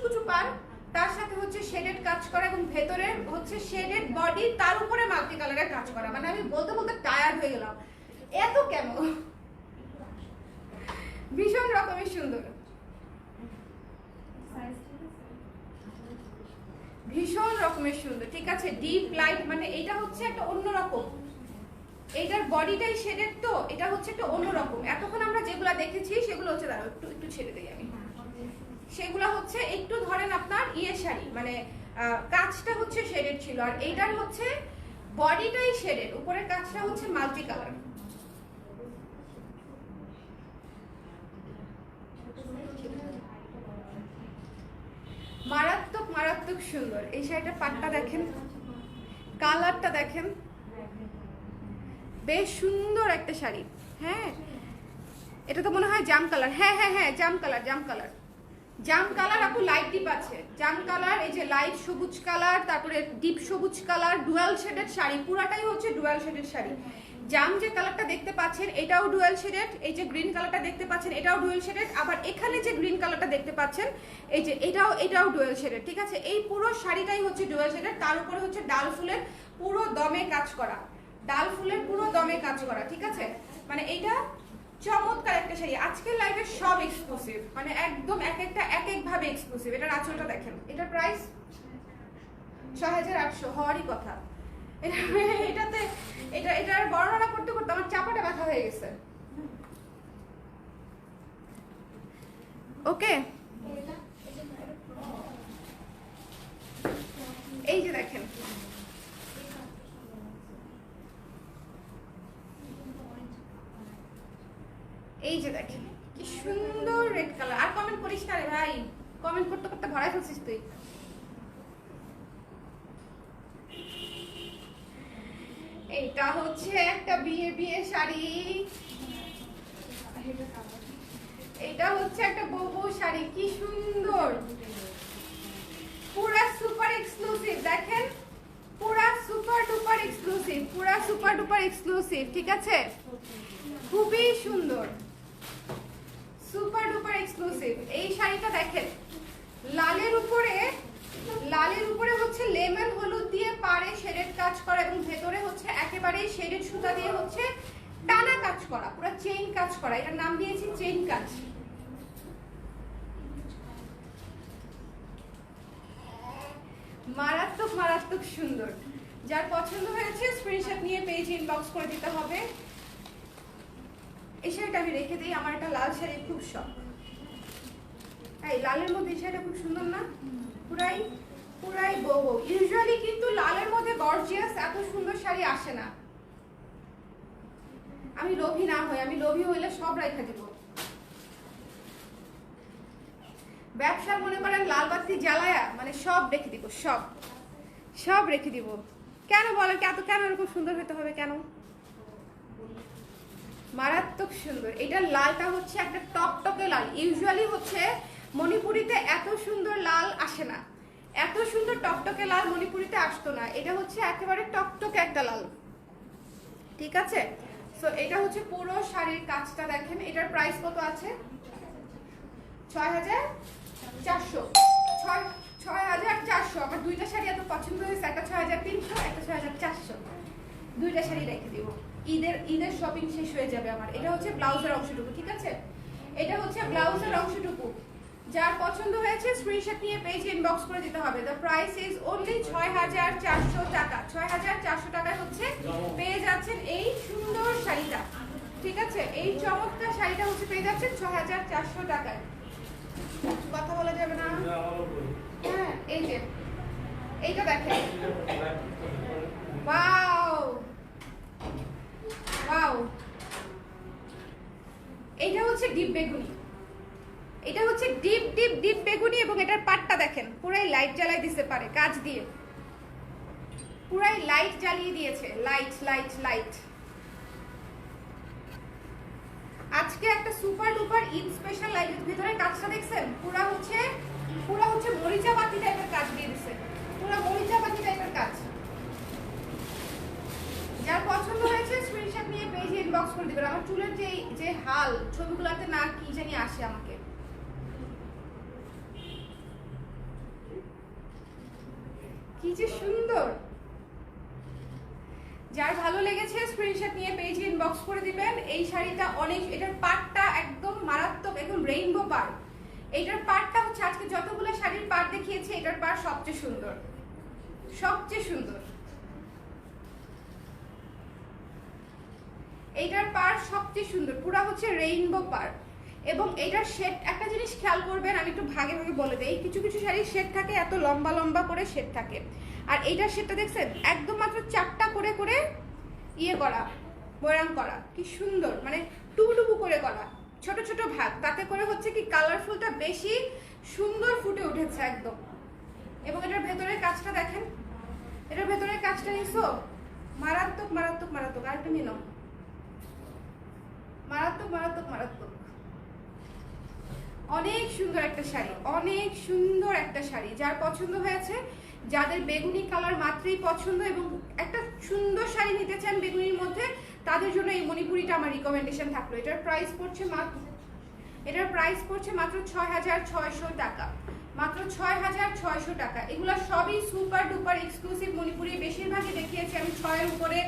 কুচু পাড়, তার সাথে হচ্ছে শেডেড কাজ করা এবং ভেতরে হচ্ছে শেডেড বডি, তার উপরে মাল্টি কালারের কাজ করা। মানে আমি বলতে টায়ার্ড হয়ে গেলাম, এত কেন? ভীষণ রকমের সুন্দর, ঠিক আছে? ডিপ লাইট, মানে এটা হচ্ছে একটা অন্যরকম, এইটার বডিটাই শেডেড, তো এটা হচ্ছে একটা অন্যরকম। এতক্ষণ আমরা যেগুলা দেখেছি সেগুলো হচ্ছে, দাঁড়াও একটু ছেড়ে দিই আমি, সেগুলো হচ্ছে একটু ধরেন আপনার শাড়ি, মানে কাজটা হচ্ছে শেডেড ছিল, আর এইটার হচ্ছে বডিটাই শেডেড, উপরের কাজটা হচ্ছে মাল্টি কালার। মারাত্মক সুন্দর। এই শাড়িটার পাটটা দেখেন, কালারটা দেখেন, বেশ সুন্দর একটা শাড়ি। হ্যাঁ, এটা তো মনে হয় জাম কালার। হ্যাঁ, জাম কালার আপু, লাইট ডিপ আছে জাম কালার। এই যে লাইট সবুজ কালার, তারপরে ডিপ সবুজ কালার, ডুয়াল শেডেড শাড়ি, পুরাটাই হচ্ছে ডুয়াল শেডেড শাড়ি। জাম যে কালারটা দেখতে পাচ্ছেন এটাও ডুয়াল শেডেড, এই যে গ্রিন কালারটা দেখতে পাচ্ছেন এটাও ডুয়াল শেডেড, আবার এখানে যে গ্রিন কালারটা দেখতে পাচ্ছেন এই যে এটাও ডুয়াল শেডেড, ঠিক আছে? এই পুরো শাড়িটাই হচ্ছে ডুয়াল শেডেড, তার উপরে হচ্ছে ডাল ফুলের পুরো দমে কাজ করা। ডাল ফুলের পুরো দমে কাজ করা, ঠিক আছে? মানে এইটা চমৎকার একটা শাড়ি। আজকের লাইভে সব এক্সক্লুসিভ, মানে একদম এক একটা এক এক ভাবে এক্সক্লুসিভ। এটার আঁচলটা দেখেন, এটার প্রাইস ৬৮০০ হওয়ারই কথা। এটাতে এটার বর্ণনা করতে করতে আমার চাপাটা ব্যথা হয়ে গেছে। ওকে, এই যে দেখেন, এই যে দেখেন কি সুন্দর রেড কালার। আর কমেন্ট করিস না রে ভাই, কমেন্ট করতে করতে ভরাই ফেলছিস তুই। এইটা হচ্ছে একটা বিয়ে শাড়ি, এটা হচ্ছে একটা বউ শাড়ি, কি সুন্দর, পুরা সুপার এক্সক্লুসিভ। দেখেন পুরা সুপার ডুপার এক্সক্লুসিভ, পুরা সুপার ডুপার এক্সক্লুসিভ, ঠিক আছে? খুবই সুন্দর, সুপার ডুপার এক্সক্লুসিভ। এই শাড়িটা দেখেন, লালের উপরে হচ্ছে লেমন হলুদ দিয়ে পাড়ে শেডেড কাজ করা এবং ভেতরে হচ্ছে একেবারে শেডেড সুতা দিয়ে হচ্ছে টানা কাজ করা, পুরো চেইন কাজ করা। এটার নাম দিয়েছি চেইন কাজ। মারাত্মক মারাত্মক সুন্দর। যার পছন্দ হয়েছে স্ক্রিনশট নিয়ে পেজে ইনবক্স করে দিতে হবে। এই শাড়িটা আমি রেখে দিই, আমার একটা লাল শাড়ি খুব শখ। এই লালের মধ্যে এই শাড়িটা খুব সুন্দর না? পুরাই পুরাই বউ। ইউজুয়ালি কিন্তু লালের মধ্যে গর্জিয়াস এত সুন্দর শাড়ি আসে না। আমি লোভী না হই, আমি লোভী হইলে সব রাইখা দিব। ব্যবসা মনে করেন লাল বাতি জ্বালায়া মানে সব রেখে দিব, সব রেখে দিব। কেন বলেন, কেন এরকম সুন্দর হতে হবে কেন? মারাত্মক সুন্দর। এটার লালটা হচ্ছে একটা টকটকে লাল। ইউজুয়ালি হচ্ছে মণিপুরিতে এত সুন্দর লাল আসে না, এত সুন্দর টকটকে লাল মণিপুরিতে আসতো না। এটা হচ্ছে একেবারে টকটকে একটা লাল, ঠিক আছে? সো এটা হচ্ছে পুরো শাড়ির কাজটা দেখেন। এটার প্রাইস কত আছে? ৬৪০০। ৬৪০০। আমার দুইটা শাড়ি এত পছন্দ হয়েছে, একটা ৬৩০০, একটা ৬৪০০। দুইটা শাড়ি রেখে দিব, ঈদের শপিং শেষ হয়ে যাবে আমার। এটা হচ্ছে ব্লাউজের অংশটুকু, ঠিক আছে? এটা হচ্ছে ব্লাউজের অংশটুকু। যার পছন্দ হয়েছে স্ক্রিনশট নিয়ে পেজে ইনবক্স করে দিতে হবে। দ্য প্রাইস ইজ অনলি ৬৪০০ টাকা। ৬৪০০ টাকায় হচ্ছে পেয়ে যাচ্ছেন এই সুন্দর শাড়িটা, ঠিক আছে? এই চমৎকার শাড়িটা হচ্ছে পেয়ে যাচ্ছেন ৬৪০০ টাকায়। কথা বলা যাবে না? হ্যাঁ, এই যে এইটা দেখেন, ওয়াও ওয়াও। এইটা হচ্ছে ডিপ বেগুনি, এটা হচ্ছে ডিপ ডিপ ডিপ বেগুনি এবং এটার পাটটা দেখেন পুরাই লাইট জ্বালাই দিতে পারে কাজ দিয়ে, পুরাই লাইট জ্বালিয়ে দিয়েছে, লাইট লাইট লাইট। আজকে একটা সুপার ডুপার ঈদ স্পেশাল লাইটের ভিতরে কাজটা দেখছেন, পুরা হচ্ছে মরিচা বাতি টাইপের কাজ দিয়ে দিছে, পুরা মরিচা বাতি টাইপের কাজ। যার পছন্দ হয়েছে স্ক্রিনশট নিয়ে পেজে ইনবক্স করে দিবেন। আমার চুলের যে হাল ছবিগুলোতে না কি জানি আসে আমাকে। কি যে সুন্দর। যার ভালো লেগেছে স্ক্রিনশট নিয়ে পেজে ইনবক্স করে দিবেন। এই শাড়িটা অনেক, এটার পাটটা একদম মারাত্মক, একদম রেইনবো পাট। এটার পাটটা হচ্ছে আজকে যতগুলো শাড়ির পাট দেখিয়েছি এটার পাট সবচেয়ে সুন্দর, সবচেয়ে সুন্দর। এইটার পার সবচেয়ে সুন্দর, পুরা হচ্ছে রেইনবো পার। এবং এটার শেড, একটা জিনিস খেয়াল করবেন, আমি একটু ভাগে ভাগে বলে দেই। কিছু কিছু শাড়ির শেড থাকে এত লম্বা লম্বা করে শেড থাকে, আর এইটার শেডটা দেখছেন একদম মাত্র 4টা করে করে ইয়ে করা, বয়ান করা, কি সুন্দর, মানে টুবু করে করা, ছোট ছোট ভাগ, তাতে করে হচ্ছে কি কালারফুলটা বেশি সুন্দর ফুটে উঠেছে একদম। এবং এটার ভেতরের কাজটা দেখেন, এটার ভেতরের কাজটা নিছো মারাত্মক মারাত্মক মারাত্মক। আর তুমি নাও, মারাত্মক মারাত্মক মারাত্মক। অনেক সুন্দর একটা শাড়ি, অনেক সুন্দর একটা শাড়ি। যার পছন্দ হয়েছে, যাদের বেগুনি কালার মাত্রই পছন্দ এবং একটা সুন্দর শাড়ি নিতে চান বেগুনির মধ্যে, তাদের জন্য এই মণিপুরিটা আমার রিকমেন্ডেশন থাকলো। এটার প্রাইস পড়ছে মাত্র ৬৬০০ টাকা, মাত্র ৬৬০০ টাকা। এগুলো সবই সুপার ডুপার এক্সক্লুসিভ মণিপুরি, বেশিরভাগই দেখিয়েছি আমি ৬ এর উপরে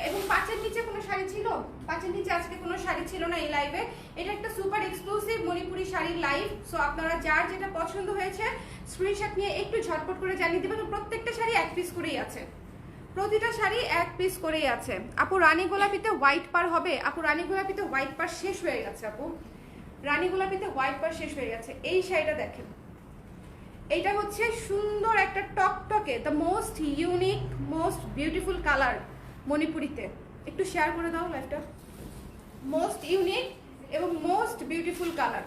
এবং 5-এর নিচে কোনো শাড়ি ছিল, 5-এর নিচে আজকে কোনো শাড়ি ছিল না এই লাইভে। এটা একটা সুপার এক্সক্লুসিভ মণিপুরি শাড়ির লাইভ। সো আপনারা যার যেটা পছন্দ হয়েছে স্ক্রিনশট নিয়ে একটু ঝটপট করে জানিয়ে দেবেন। প্রত্যেকটা শাড়ি 1 পিস করেই আছে, প্রতিটা শাড়ি 1 পিস করেই আছে। আপু রানী গোলাপিতে হোয়াইট পার হবে? আপু রানী গোলাপিতে হোয়াইট পার শেষ হয়ে গেছে। আপু রানী গোলাপিতে হোয়াইট পার শেষ হয়ে গেছে। এই শাড়িটা দেখেন, এইটা হচ্ছে সুন্দর একটা টকটকে, the most unique most beautiful colour মণিপুরিতে। একটু শেয়ার করে দাও লাইভটা। মোস্ট ইউনিক এবং মোস্ট বিউটিফুল কালার,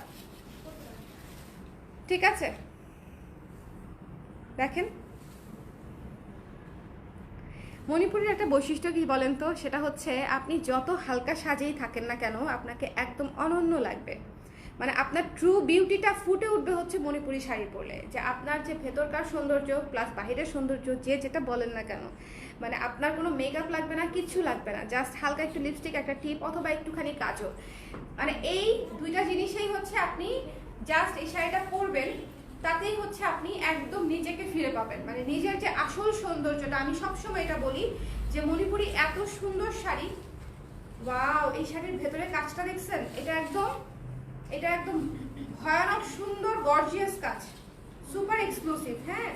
ঠিক আছে? দেখেন মণিপুরের একটা বৈশিষ্ট্য কি বলেন তো, সেটা হচ্ছে আপনি যত হালকা সাজেই থাকেন না কেন আপনাকে একদম অনন্য লাগবে। মানে আপনার ট্রু বিউটিটা ফুটে উঠবে হচ্ছে মণিপুরি শাড়ি পরলে, যে আপনার যে ভেতরকার সৌন্দর্য প্লাস বাহিরের সৌন্দর্য যে যেটা বলেন না কেন, মানে আপনার কোনো মেকআপ লাগবে না, কিচ্ছু লাগবে না, জাস্ট হালকা একটু লিপস্টিক, একটা টিপ অথবা একটুখানি কাজল, মানে এই দুইটা জিনিসেই হচ্ছে আপনি জাস্ট এই শাড়িটা পরবেন, তাতেই হচ্ছে আপনি একদম নিজেকে ফিরে পাবেন। মানে নিজের যে আসল সৌন্দর্যটা, আমি সবসময় এটা বলি যে মণিপুরি এত সুন্দর শাড়ি, ওয়াও! এই শাড়ির ভেতরে কাজটা দেখছেন? এটা একদম ভয়ানক সুন্দর গর্জিয়াস কাজ, সুপার এক্সক্লুসিভ। হ্যাঁ,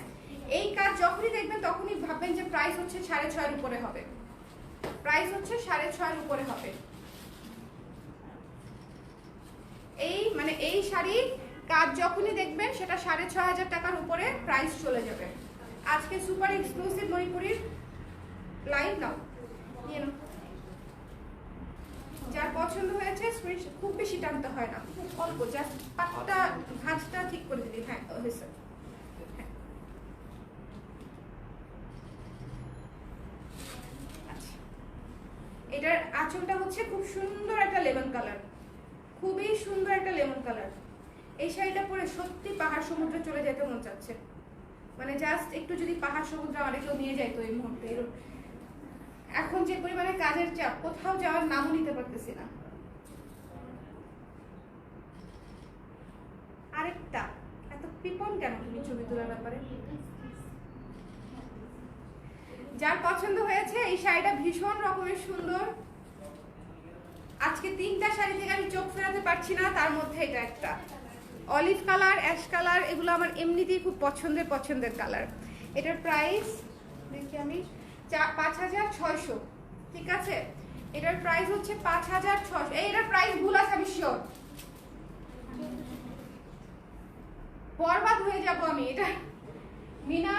এই কাজ যখনই দেখবেন তখনই ভাববেন যে প্রাইস হচ্ছে 6.5 উপরে হবে, প্রাইস হচ্ছে 6.5 উপরে হবে। এই মানে এই শাড়ির কাজ যখনই দেখবেন সেটা 6,500 টাকার উপরে প্রাইস চলে যাবে। আজকে সুপার এক্সক্লুসিভ মণিপুরির লাইভ নাও, নিয়ে নাও। যার পছন্দ হয়েছে স্ক্রিনশট, খুব বেশি টানতে হয় না, খুব অল্প, জাস্ট পাটটা ভাঁজটা ঠিক করে দিবি। হ্যাঁ হয়েছে। আচ্ছা, এটার আঁচলটা হচ্ছে খুব সুন্দর একটা লেমন কালার, খুবই সুন্দর একটা লেমন কালার। এই শাড়িটা পরে সত্যি পাহাড় সমুদ্রে চলে যেতে মন চাচ্ছে, মানে জাস্ট একটু যদি পাহাড় সমুদ্রে অনেক কেউ নিয়ে যাইতো এই মুহূর্তে। এখন যে পরিমাণে কাজের চাপ, কোথাও যাওয়ার নামও নিতে পারতেছি না। আরেকটা এত কৃপণ কেন তুমি ছবি তোলার ব্যাপারে? যার পছন্দ হয়েছে এই শাড়িটা ভীষণ রকমের সুন্দর। আজকে 3টা শাড়ি থেকে আমি চোখ ফেরাতে পারছি না, তার মধ্যে এটা একটা অলিভ কালার, অ্যাশ কালার, এগুলো আমার এমনিতেই খুব পছন্দের কালার। এটার প্রাইস দেখি আমি 5,600, ঠিক আছে? এটার প্রাইস হচ্ছে 5,600। এটার প্রাইস ভুল আছে আমি শিওর, বরবাদ হয়ে যাব আমি। এটা মিনা,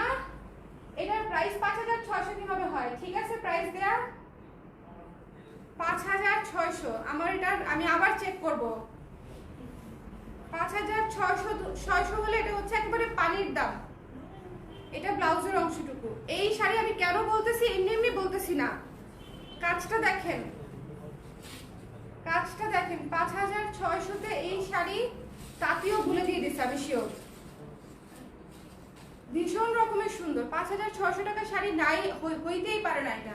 এটার প্রাইস 5,600 কিভাবে হয়? ঠিক আছে, প্রাইস দেয়া 5,600। আমার এটা আমি আবার চেক করব। 5,600 হলে এটা হচ্ছে একেবারে পানির দাম। এটা ব্লাউজের অংশটুকু। এই শাড়ি আমি কেন বলতেছি, এমনি বলতেছি না, কাজটা দেখেন, কাজটা দেখেন। 5,600-তে এই শাড়ি তাঁতিও ভুলে দিয়ে দিচ্ছে আমি শিওর। ভীষণ রকমের সুন্দর। 5,600 টাকা শাড়ি নাই, হইতেই পারে না। এটা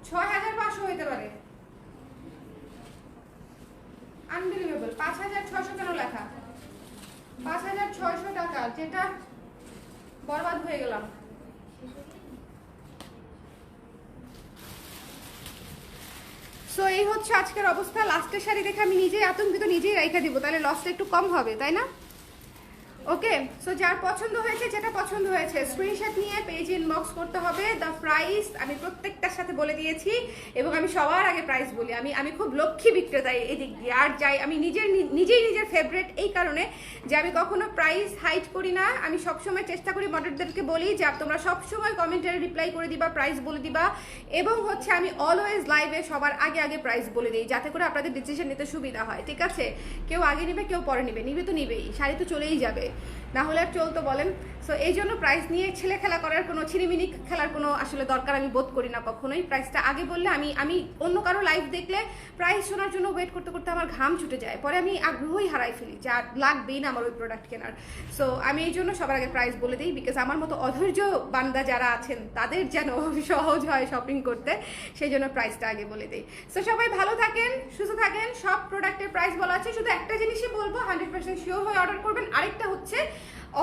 6,500 হইতে পারে। আনবিলিভেবল। 5,600 কেন লেখা? 5,600 টাকা, যেটা বরবাদ হয়ে গেলাম। সো এই হচ্ছে আজকের অবস্থা। লাস্টের শাড়ি দেখে আমি নিজেই আতঙ্কিত, নিজেই রাইখা দিব, তাহলে লসটা একটু কম হবে, তাই না? ওকে, সো যার পছন্দ হয়েছে, যেটা পছন্দ হয়েছে স্ক্রিনশট নিয়ে পেজে ইনবক্স করতে হবে। দ্য প্রাইস আমি প্রত্যেকটার সাথে বলে দিয়েছি, এবং আমি সবার আগে প্রাইস বলি। আমি খুব লক্ষ্মী বিক্রেতা এদিক দিয়ে। আর যাই আমি নিজেই নিজের ফেভারিট এই কারণে যে আমি কখনো প্রাইস হাইড করি না। আমি সবসময় চেষ্টা করি মডারেটরদেরকে বলি যে তোমরা সবসময় কমেন্টে রিপ্লাই করে দিবা, প্রাইস বলে দিবা, এবং হচ্ছে আমি অলওয়েজ লাইভে সবার আগে প্রাইস বলে দিই, যাতে করে আপনাদের ডিসিশন নিতে সুবিধা হয়, ঠিক আছে? কেউ আগে নিবে, কেউ পরে নিবে তো নিবেই, শাড়ি তো চলেই যাবে, না হলে আর চলতো বলেন? সো এই জন্য প্রাইস নিয়ে ছেলে খেলা করার কোনো, ছিনিমিনি খেলার কোনো আসলে দরকার আমি বোধ করি না কখনোই। প্রাইসটা আগে বললে আমি অন্য কারো লাইভ দেখলে প্রাইস শোনার জন্য ওয়েট করতে করতে আমার ঘাম ছুটে যায়, পরে আমি আগ্রহই হারাই ফেলি, যা লাগবেই না আমার ওই প্রোডাক্ট কেনার। সো আমি এই জন্য সবার আগে প্রাইস বলে দিই, বিকজ আমার মতো অধৈর্য বান্দা যারা আছেন তাদের যেন সহজ হয় শপিং করতে, সেই জন্য প্রাইসটা আগে বলে দিই। সো সবাই ভালো থাকেন, সুস্থ থাকেন। সব প্রোডাক্টের প্রাইস বলা আছে, শুধু একটা জিনিসই বলবো, 100% শিওর হয়ে অর্ডার করবেন। আরেকটা হচ্ছে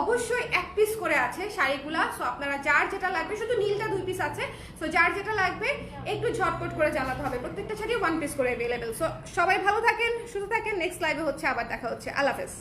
অবশ্যই 1 পিস করে আছে শাড়িগুলা। সো আপনারা যার যেটা লাগবে, শুধু নীলটা 2 পিস আছে, সো যার যেটা লাগবে একটু ঝটপট করে জানাতে হবে। প্রত্যেকটা শাড়ি 1 পিস করে অ্যাভেলেবেল। সো সবাই ভালো থাকেন, সুস্থ থাকেন। নেক্সট লাইভে হচ্ছে আবার দেখা হচ্ছে। আল্লাহ হাফেজ।